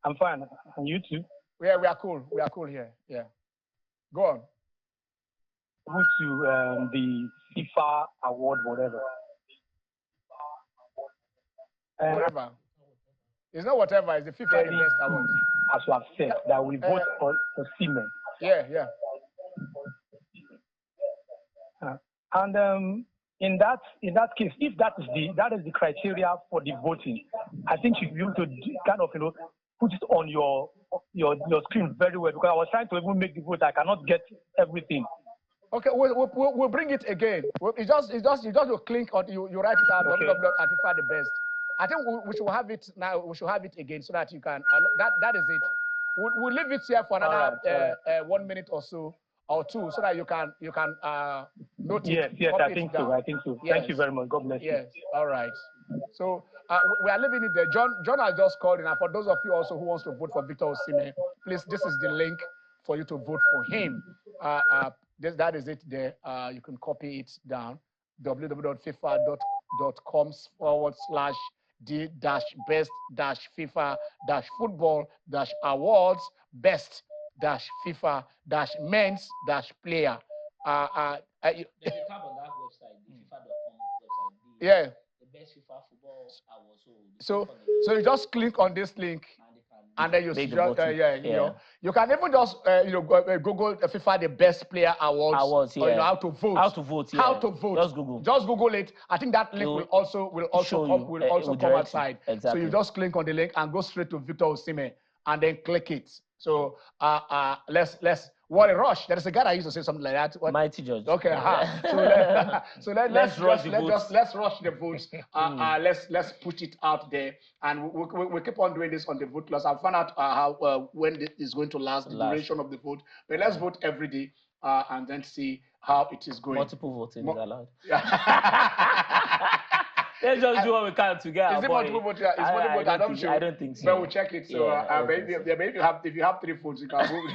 I'm fine. And you too? Yeah, we are cool. We are cool here. Yeah. Go on. Go to the FIFA award, whatever. Whatever. It's not whatever. It's the FIFA the best award. As you have said, that we vote for Osimhen. Yeah. And in that case, if that is the criteria for the voting, I think you have to kind of put it on your screen very well, because I was trying to even make the vote. I cannot get everything. Okay, we'll bring it again. It's just you click on you write it out. Okay. FIFA the best. I think we should have it now. We should have it again so that you can. That is it. We'll leave it here for another 1 minute or so. Or 2, so that you can note it. Yes, I think so. Yes. Thank you very much. God bless you. Yes, all right. So we are leaving it there. John has just called in. And for those of you also who wants to vote for Victor Osimhen, please, this is the link for you to vote for him. That is it there. You can copy it down. www.fifa.com/d-best-FIFA-football-awards best-FIFA-men's-player There's a tab on that website, the FIFA.com website. Yeah. The best FIFA football awards. So you just click on this link, and then you Make the just voting. you can even just Google FIFA the best player awards, or how to vote. How to vote. How to vote. Just Google it. I think that link will also come outside. Exactly. So you just click on the link and go straight to Victor Osimhen and then click it. So let's what a rush. There is a guy that used to say something like that. Mighty Judge. Okay, let's rush the votes. Let's put it out there, and we keep on doing this on the vote plus. I'll find out how when this is going to last, the duration of the vote. But let's vote every day and then see how it is going. Multiple voting is allowed. Let's just do what we can to get. Is it multiple vote? Yeah, it's multiple vote. I don't think so. But we'll check it. So if you have 3 votes, you can vote.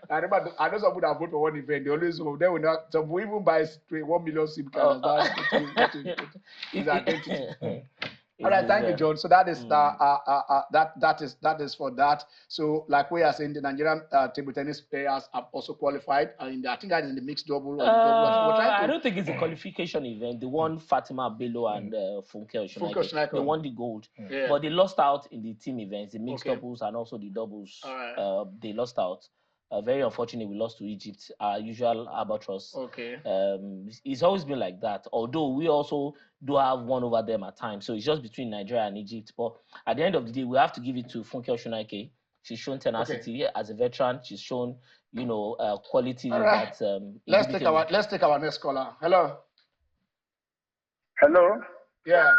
I remember I know some people that vote for one event. They always go. They will not. Some will even buy 1 million SIM cards. His identity. All right, thank you, John. So that is that is for that. So like we are saying, the Nigerian table tennis players have also qualified. I think that is in the mixed double. I don't think it's a qualification event. They won Fatima Bello and Funke Oshinaike. They won the gold, but they lost out in the team events, the mixed doubles and also the doubles. They lost out. Very unfortunate, we lost to Egypt, our usual albatross. It's always been like that, although we also do have one over them at times. So it's just between Nigeria and Egypt. But at the end of the day, we have to give it to Funke Oshinaike. She's shown tenacity as a veteran. She's shown, quality. That let's take our next caller. Hello. Hello. Yeah.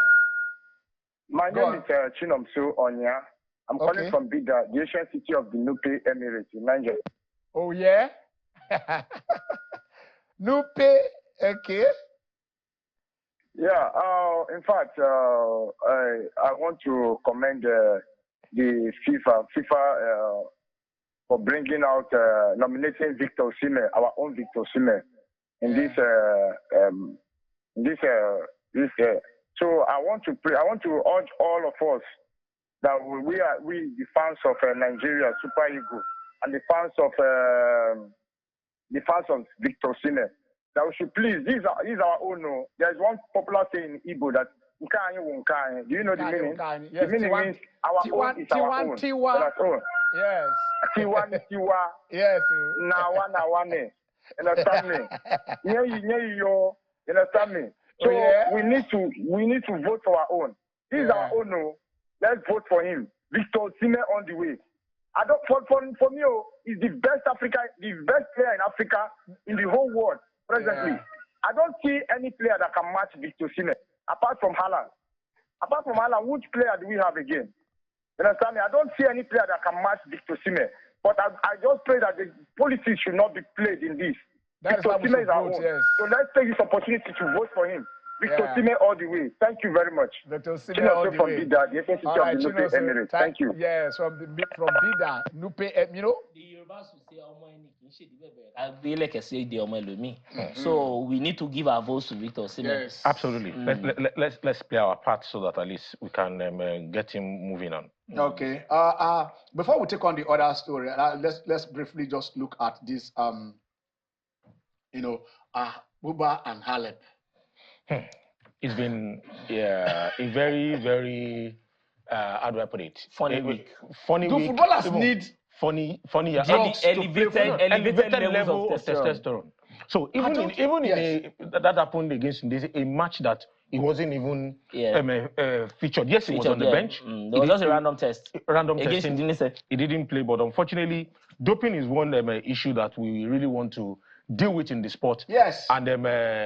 My name is Chinomso Onya. I'm calling from Bida, the ancient city of the Nupe Emirates in Nigeria. Oh, yeah? Nupe, okay. Yeah, in fact, I want to commend the FIFA for bringing out, nominating Victor Osimhen, our own Victor Osimhen, in this. So I want to urge all of us that we the fans of Nigeria Super Eagles and the fans of Victor Osimhen, that we should please. These are our own. No, there's one popular saying in Igbo that do you know the meaning? Yes, the meaning means our own is our own. Yes. Tiwa. Yes. Nawane. Understand me? You understand me? So we need to vote for our own. This is our own. No. Let's vote for him. Victor Osimhen on the way. I don't for me, he's the best player in Africa in the whole world presently. I don't see any player that can match Victor Osimhen apart from Haaland. Apart from Haaland, which player do we have again? You understand me? I don't see any player that can match Victor Osimhen. But I just pray that the politics should not be played in this. Victor Osimhen is our own. Yes. So let's take this opportunity to vote for him. Victor Osimhen all the way. Thank you very much. Victor Osimhen all the way. Bida, the city of the Nupe Emirates. Thank you. Yes, from Bida, Nupe, The Yorubas will say, so we need to give our votes to Victor Osimhen. Yes. Absolutely. Let's play our part so that at least we can get him moving on. Okay. Before we take on the other story, let's briefly just look at this. Buba and Halep. It's been a very, very how do I put it? Funny week. Do footballers need funny elevated level of testosterone? So even in that happened against a match that he wasn't even featured. Yes, he was on the bench. It was just a random test. Against testing. He didn't play, but unfortunately, doping is one issue that we really want to deal with in the sport. Yes. And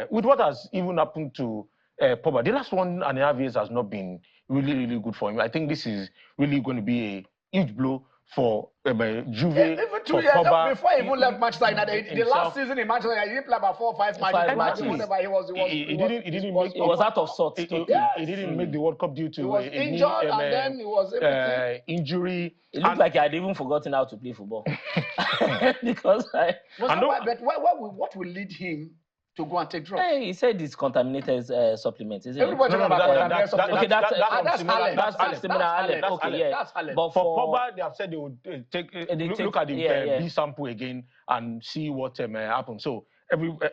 with what has even happened to Pogba, the last 1.5 years has not been really, really good for him. I think this is really going to be a huge blow for Juve. Even 2 years before he even left Manchester United, the last season in Manchester United, he didn't play about 4 or 5 matches. He was out of sorts. He didn't make the World Cup due to he was injured, and then he was injury. It looked like he had even forgotten how to play football. Because what will lead him to go and take drugs? Hey, he said it's contaminated supplements, isn't Everybody it? That's Halep. Okay, yeah. That's Halep. But for Pogba, they have said they would look at the B sample again and see what happens. So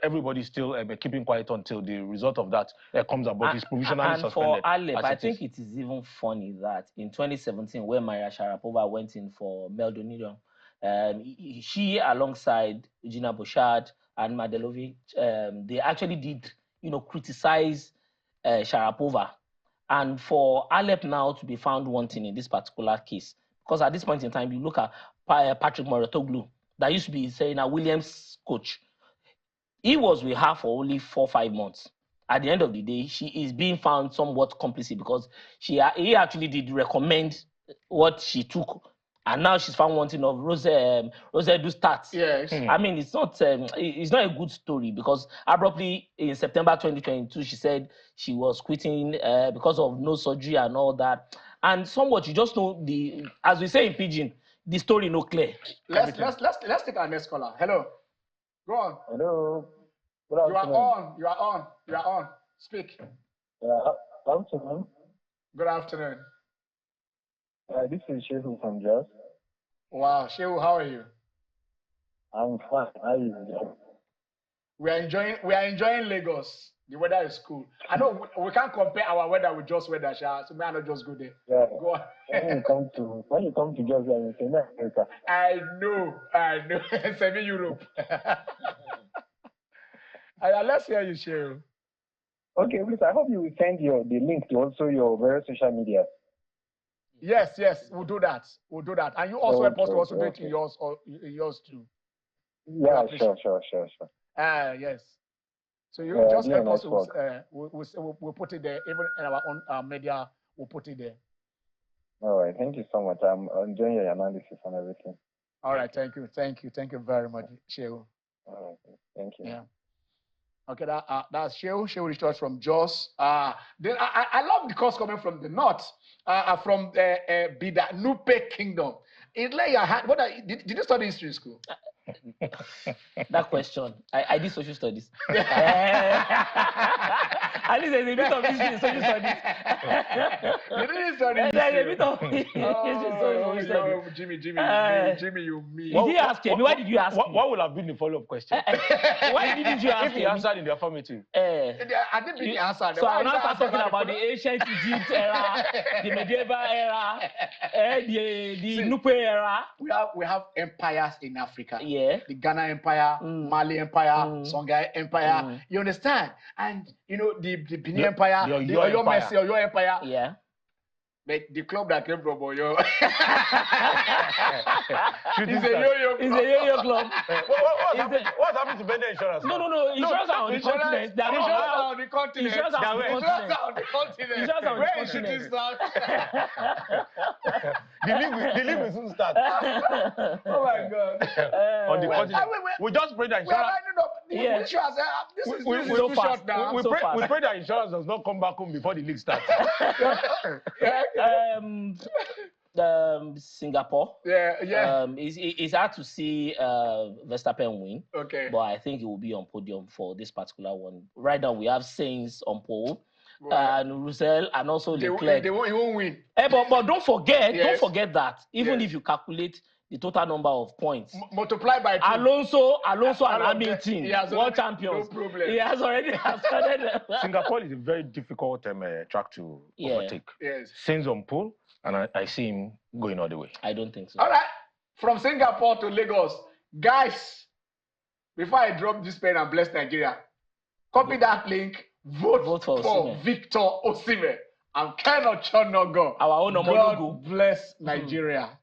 everybody's still keeping quiet until the result of that comes out. But he's provisionally suspended. And for Alep, I think it is even funny that in 2017, when Maria Sharapova went in for Meldonium, she alongside Gina Bouchard and Madelovic, they actually did, criticize Sharapova. And for Alep now to be found wanting in this particular case, because at this point in time, you look at Patrick Mouratoglou, that used to be Serena Williams' coach. He was with her for only 4 or 5 months. At the end of the day, she is being found somewhat complicit because he actually did recommend what she took. And now she's found wanting of Rosedu Stats. Yes. I mean, it's not a good story because abruptly in September 2022, she said she was quitting because of no surgery and all that. And somewhat, you just know, as we say in Pidgin, the story no clear. Let's take our next caller. Hello. Go on. Hello. You are on. Speak. Afternoon. Good afternoon. This is Shehu from Jos. Wow, Shehu, how are you? I'm fine. How are you? We are enjoying Lagos. The weather is cool. I know we can't compare our weather with Jos weather, Sha. So may I not just go there? Yeah. Go on. when you come to Jos, you say America. I know. Semi-Europe. Let's hear you, Shehu. Okay, please. I hope you will send the link to also your various social media. Yes, we'll do that. And you also help us to also do it in yours too. Yeah, sure. Yes. So you just help us. We'll put it there. Even in our own media, we'll put it there. All right. Thank you so much. I'm enjoying your analysis and everything. All right. Thank you very much, Shehu. All right. Thank you. Yeah. Okay, that's Shehu. Shehu research from Jos. Then I love the calls coming from the north, from the Bida Nupe Kingdom. It lay your hand. Did you study history in school? That question. I did social studies. At least there's a bit of history in social studies. You didn't study history. There's a bit of history in social studies. Jimmy, you mean. Did he ask me? Why did you ask me? What would have been the follow-up question? Why didn't you ask if he answered in the affirmative? I didn't think he answered. So I'm not talking about the ancient Egypt era, the medieval era, the Nupe era. We have empires in Africa. Yeah. The Ghana Empire, Mali Empire, Songhai Empire. You understand? And the Benin Empire, the Oyo Mercy, Oyo Empire. Yeah. The club that came from Oyo. It's a yo-yo club. What happened to Bender Insurance? No. Insurance are on the continent. Insurance are on the continent. Insurance are on the continent. Where is shooting start? The league will soon start. Oh my God. On the continent. We just pray that insurance. This is so short now. We pray that insurance does not come back home before the league starts. Singapore. Yeah. It's hard to see Verstappen win. Okay. But I think it will be on podium for this particular one. Right now we have Sainz on pole, and Russell, and also Leclerc. He won't win. But don't forget that even if you calculate the total number of points, multiply by 2. Alonso and Hamilton, world champions. No problem. He has already started. Singapore is a very difficult track to overtake. Yes. Sainz on pole, and I see him going all the way. I don't think so. All right. From Singapore to Lagos, guys. Before I drop this pen and bless Nigeria, copy that link. Vote for Victor Osimhen. I'm Ken Ochonogo. Our own God bless Nigeria.